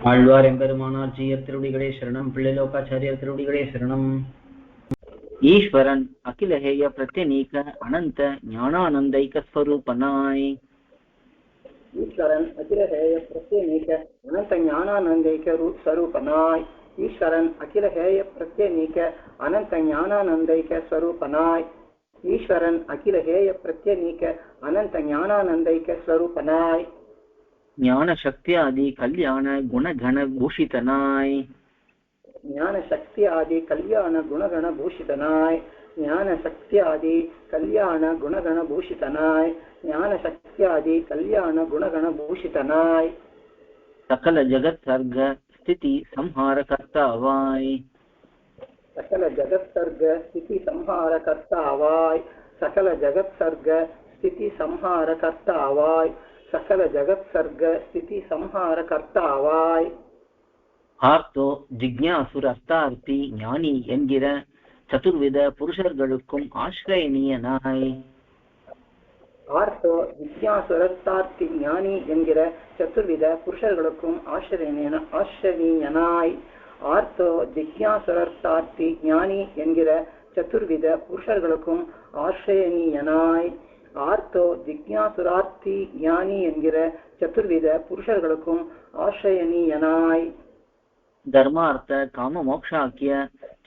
ஆழ்வார் எம்பெருமானார் ஜீயர் திருவடிகளே சரணம். பிள்ளைலோகாச்சாரியர் திருவடிகளே சரணம். ஈஸ்வரன் அகிலஹேய பிரத்யநீக அனந்த ஞானானந்தைக ஸ்வரூபனாய். ஈஸ்வரன் அகிலஹேய பிரத்யநீக அனந்த ஞானானந்தைக ஸ்வரூபனாய். ஈஸ்வரன் அகிலஹேய பிரத்யநீக அனந்த ஞானானந்தைக ஸ்வரூபனாய். ஈஸ்வரன் அகிலஹேய பிரத்யநீக அனந்த ஞானானந்தைக ஸ்வரூபனாய். ஞான சக்தியாதி கல்யாண குணகண பூஷிதனாய். ஞான சக்தி ஆதி கல்யாண குணகண பூஷிதனாய். ஞான சக்தி ஆதி கல்யாண குணகண பூஷிதனாய். ஞான சக்தி ஆதி கல்யாண குணகண பூஷிதனாய். சகல ஜகத் சர்க ஸ்திதி சம்ஹார கர்த்தாவாய். சகல ஜகத் சர்க ஸ்திதி சம்ஹார கர்த்தாவாய். சகல ஜகத் சர்க ஸ்திதி சம்ஹார கர்த்தாவாய். சகல ஜகத் சர்க ஸ்திதி சம்ஹார கர்த்தாவாய். ஆர்த்தோ ஜிக்ஞாசுரஸ்தார்த்தி ஞானி என்கிற சதுர்வித புருஷர்களுக்கும் ஆசிரியனியனாய். ஆர்த்தோ ஜிக்ஞாசுரஸ்தார்த்தி ஞானி என்கிற சதுர்வித புருஷர்களுக்கும் ஆசிரியனாய். ஆர்த்தோ ஜிக்ஞாசுரஸ்தார்த்தி ஞானி என்கிற சதுர்வித புருஷர்களுக்கும் ஆசிரியனியனாய். ஆர்த்தோ ஜிக்ஞாசுரார்த்தி ஞானி என்கிற சதுர்வித புருஷர்களுக்கும் ஆசிரியனியனாய். தர்மார்த்த காம மோக்ஷாக்கிய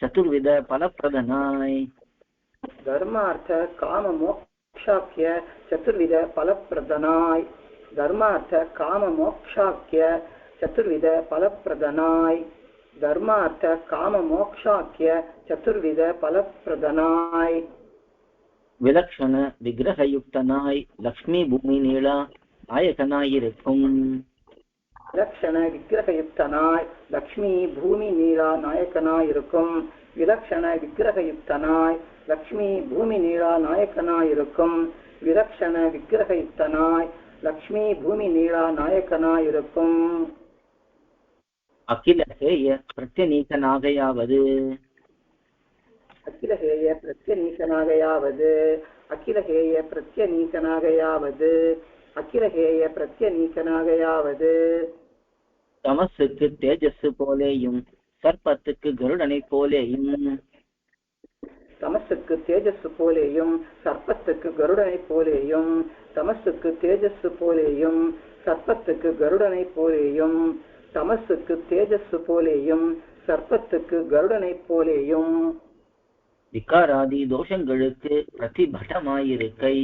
சதுர்வித பலப்பிரதனாய். தர்மார்த்த காம மோக்ஷாக்கிய சதுர்வித பலப்பிரதனாய். தர்மார்த்த காம மோக்ஷாக்கிய சதுர்வித பலப்பிரதனாய். தர்மார்த்த காம மோக்ஷாக்கிய சதுர்வித பலப்பிரதனாய். விலக்ஷண விக்கிரகயுக்தனாய் லக்ஷ்மி பூமி நீளா நாயகனாயிருக்கும். விலக்ஷண விக்கிரகயுக்தனாய் லக்ஷ்மி பூமி நீளா நாயக்கனாயிருக்கும். விலக்ஷண விக்கிரகயுக்தனாய் லக்ஷ்மி பூமி நீளா நாயக்கனாயிருக்கும். விலக்ஷண விக்கிரகயுக்தனாய் லக்ஷ்மி பூமி நீளா நாயக்கனாயிருக்கும். அகிலஹேய பிரத்யநீகனாகையாவது. அகிலஹேய பிரத்யநீகனாகையாவது. அகிலஹேய பிரத்யநீகனாகையாவது. அகிலஹேய பிரத்யநீகனாகையாவது. தமசுக்கு தேஜஸ் போலேயும் சர்ப்பத்துக்கு கருடனை போலேயும். தமசுக்கு தேஜஸ் போலேயும் சர்ப்பத்துக்கு கருடனை போலேயும். தமசுக்கு தேஜஸ் போலேயும் சர்ப்பத்துக்கு கருடனை போலேயும். தமசுக்கு தேஜஸ் போலேயும் சர்ப்பத்துக்கு கருடனை போலேயும். விகாராதி தோஷங்களுக்கு பிரதிபட்டமாயிருக்கை.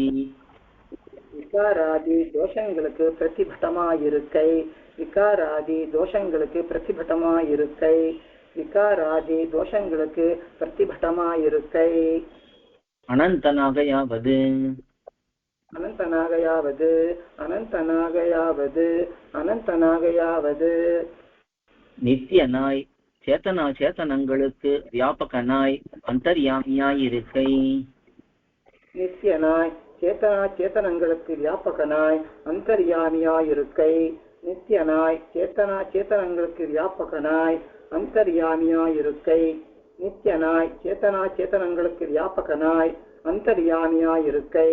விகாராதி தோஷங்களுக்கு பிரதிபட்டமாயிருக்கை. விகாராதி தோஷங்களுக்கு பிரதிபட்டமாயிருக்கை. விகாராதி தோஷங்களுக்கு பிரதிபட்டமாயிருக்கை. அனந்தனாகையாவது. அனந்தனாகையாவது. அனந்தனாகையாவது. அனந்தனாகையாவது. நித்தியனாய் சேத்தனா சேத்தனங்களுக்கு வியாபகனாய் அந்தர்யாமியாயிருக்கை. நித்தியனாய் சேத்தனா சேத்தனங்களுக்கு வியாபகனாய் அந்தர்யாமியாயிருக்கை. நித்தியனாய் சேத்தனா சேத்தனங்களுக்கு வியாபகனாய் அந்தர்யாமியாயிருக்கை. நித்தியனாய் சேத்தனா சேத்தனங்களுக்கு வியாபகனாய் அந்தர்யாமியாயிருக்கை.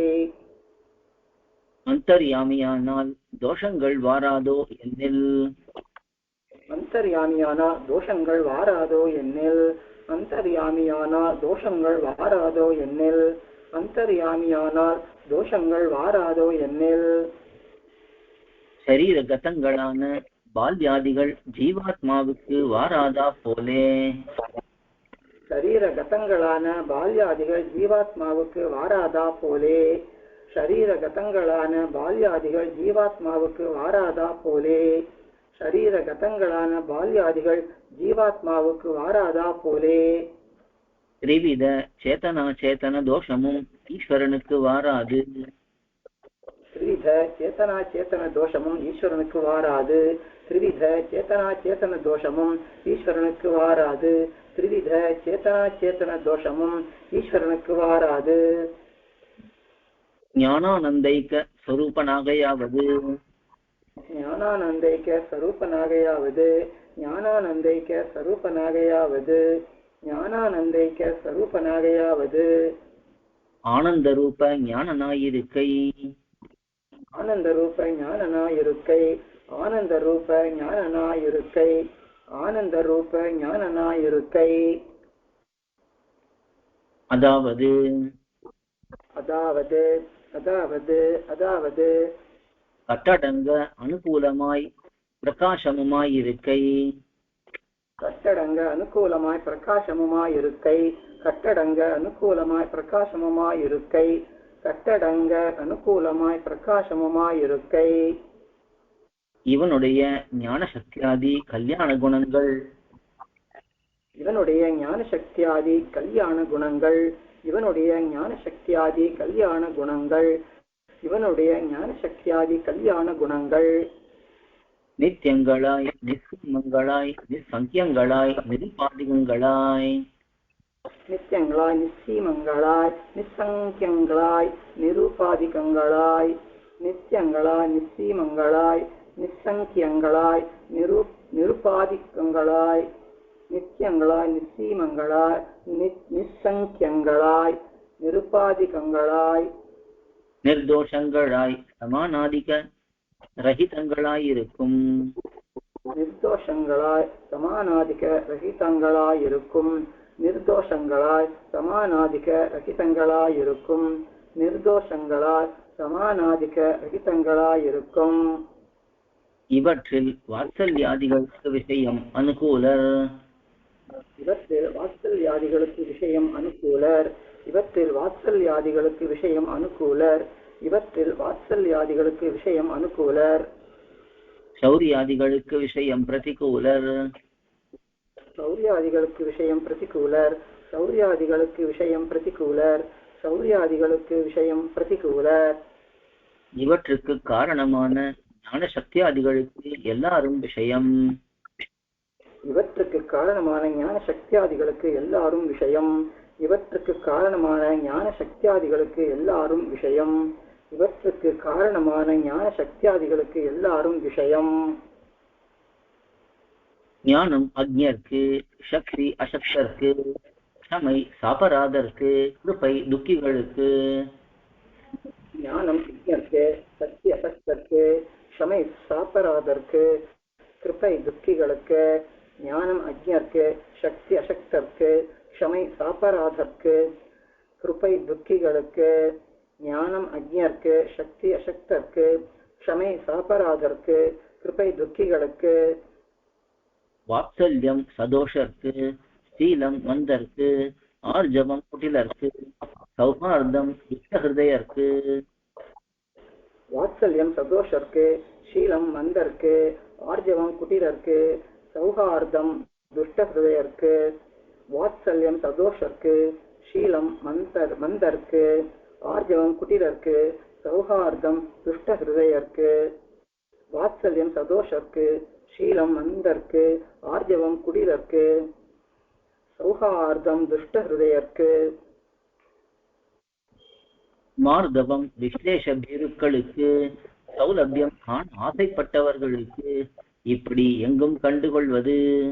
அந்தர்யாமியானால் தோஷங்கள் வாராதோ என்னில். அந்தர்யாமியானால் தோஷங்கள் வாராதோ என்னில். அந்தர்யாமியானால் தோஷங்கள் வாராதோ என்னில். அந்தர்யாமியானால் தோஷங்கள் வாராதோ என்னில். சரீர கதங்களான பால்யாதிகள் ஜீவாத்மாவுக்கு வாராதா போலே. சரீர கதங்களான பால்யாதிகள் ஜீவாத்மாவுக்கு வாராதா போலே. சரீர கதங்களான பால்யாதிகள் ஜீவாத்மாவுக்கு வாராதா போலே. சரீர கதங்களான பால்யாதிகள் ஜீவாத்மாவுக்கு வாராதா போலே. திரிவித சேத்தனா சேத்தன தோஷமும் ஈஸ்வரனுக்கு வாராது. திரிவித சேத்தனா சேத்தன தோஷமும் ஈஸ்வரனுக்கு வாராது. திரிவித சேத்தனா சேத்தன தோஷமும் ஈஸ்வரனுக்கு வாராது. திரிவித சேத்தனா சேத்தன தோஷமும் ஈஸ்வரனுக்கு வாராது. ஞானானந்தைக ஸ்வரூபனாகையாவது. ஞானானந்தைக ஸ்வரூபனாகையாவது. ஞானானந்தைக ஸ்வரூபனாகையாவது. ஞானானந்தைக ஸ்வரூபனாகையாவது. ஆனந்த ரூப ஞானனாயிருக்கை. ஆனந்த ரூப ஞானனாயிருக்கை. ஆனந்த ரூப ஞானனாயிருக்கை. ஆனந்த ரூப ஞானனாயிருக்கை. அதாவது அதாவது அதாவது அதாவது கட்டடங்க அனுகூலமாய் பிரகாசமுமாயிருக்கை. கட்டடங்க அனுகூலமாய் பிரகாசமுமாயிருக்கை. கட்டடங்க அனுகூலமாய் பிரகாசமுமாயிருக்கை. கட்டடங்க அனுகூலமாய் பிரகாசமுமாயிருக்கை. இவனுடைய ஞான சக்தியாதி கல்யாண குணங்கள். இவனுடைய ஞான சக்தியாதி கல்யாண குணங்கள். இவனுடைய ஞான சக்தியாதி கல்யாண குணங்கள். இவனுடைய ஞான சக்தியாதி கல்யாண குணங்கள் நித்தியங்களாய் நிச்சயங்களாய் நிசங்கியங்களாய் நிருபாதிகங்களாய். நித்தியங்களாய் நிச்சீமங்களாய் நிசங்கியங்களாய் நிருபாதிகங்களாய். நித்தியங்களாய் நிச்சீமங்களாய் நிசங்கியங்களாய் நிருபாதிகங்களாய். நித்தியங்களாய் நிச்சீமங்களாய் நிசங்கியங்களாய் நிருபாதிகங்களாய். நிர்தோஷங்களாய் சமானாதிக ரஹிதங்களாயிருக்கும். நிர்தோஷங்களாய் சமானாதிக ரஹிதங்களாயிருக்கும். நிர்தோஷங்களாய் சமானாதிக ரஹிதங்களாயிருக்கும். நிர்தோஷங்களாய் சமானாதிக ரஹிதங்களாயிருக்கும். இவற்றில் வாத்சல்யாதிகளுக்கு விஷயம் அனுகூலர். இவற்றில் வாத்சல்யாதிகளுக்கு விஷயம் அனுகூலர். இவற்றில் வாத்சல்யாதிகளுக்கு விஷயம் அனுகூலர். இவற்றில் வாத்சல்யாதிகளுக்கு விஷயம் அனுகூலர். சௌரியாதிகளுக்கு விஷயம் பிரதிகூலர். சௌரியாதிகளுக்கு விஷயம் பிரதிகூலர். சௌரியாதிகளுக்கு விஷயம் பிரதிகூலர். சௌரியாதிகளுக்கு விஷயம் பிரதிகூலர். இவற்றுக்கு காரணமான ஞான சக்தியாதிகளுக்கு எல்லாரும் விஷயம். இவற்றுக்கு காரணமான ஞான சக்தியாதிகளுக்கு எல்லாரும் விஷயம். இவற்றுக்கு காரணமான ஞான சக்தியாதிகளுக்கு எல்லாரும் விஷயம். இவற்றுக்கு காரணமான ஞான சக்தியாதிகளுக்கு எல்லாரும் விஷயம். ஞானம் அக்ஞர்க்கு, சக்தி அசக்தர்க்கு, க்ஷமை சாபராதர்க்கு, கிருபை துக்கிகளுக்கு. ஞானம் அக்ஞர்க்கு, சக்தி அசக்தர்க்கு, க்ஷமை சாபராதர்க்கு, கிருபை துக்கிகளுக்கு. ஞானம் அக்ஞர்க்கு, சக்தி அசக்தர்க்கு, க்ஷமை சாபராதர்க்கு, கிருபை துக்கிகளுக்கு. ஞானம் அக்ஞர்க்கு, சக்தி அசக்தர்க்கு, க்ஷமை சாபராதர்க்கு, கிருபை துக்கிகளுக்கு. வாத்சல்யம் சதோஷர்க்கு, சீலம் மந்தர்க்கு, ஆர்ஜவம் குட்டிலர்க்கு, சௌஹார்தம் யுக்தஹிருதயர்க்கு. வாத்சல்யம் சதோஷர்க்கு, சீலம் மந்தர்க்கு, ஆர்ஜவம் குட்டிலர்க்கு, சௌஹார்தம் துஷ்டஹிருதயர்க்கு. வாத்சல்யம் சதோஷர்க்கு, சீலம் மந்தர்க்கு, ஆர்ஜவம் குட்டிலர்க்கு, சௌஹார்தம் துஷ்டஹிருதயர்க்கு. வாத்சல்யம் சதோஷர்க்கு, சீலம் மந்தர்க்கு, ஆர்ஜவம் குடிலர்க்கு, சௌஹார்தம் துஷ்டஹிருதயர்க்கு. மார்தவம் விஸ்லேஷ பீருக்களுக்கு, சௌலபியம் காண ஆசைப்பட்டவர்களுக்கு. இப்படி எங்கும் கண்டுகொள்வது.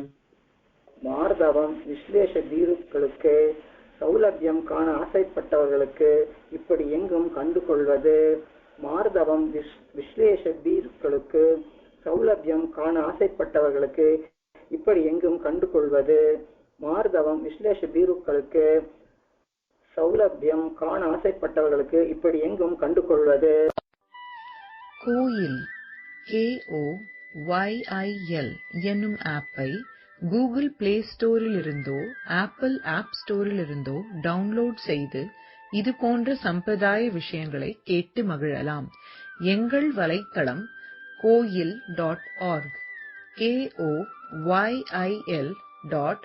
மார்தவம் விஸ்லேஷ பீருக்களுக்கு, சௌலபியம் காண ஆசைப்பட்டவர்களுக்கு. இப்படி எங்கும் கண்டுகொள்வது. மார்தவம் விஸ்லேஷ பீருக்களுக்கு, சௌலபியம் காண ஆசைப்பட்டவர்களுக்கு. இப்படி எங்கும் கண்டுகொள்வது. மார்தவம் விஸ்லேஷ பீருக்களுக்கு, சௌலபியம் காண ஆசைப்பட்டவர்களுக்கு. இப்படி எங்கும் கண்டுகொள்வது. கோயில் KOYIL என்னும் ஆப்பை கூகுள் பிளே ஸ்டோரிலிருந்தோ ஆப்பிள் ஆப் ஸ்டோரிலிருந்தோ டவுன்லோட் செய்து இது போன்ற சம்பிரதாய விஷயங்களை கேட்டு மகிழலாம். எங்கள் வலைத்தளம் koil.org KOYIL.org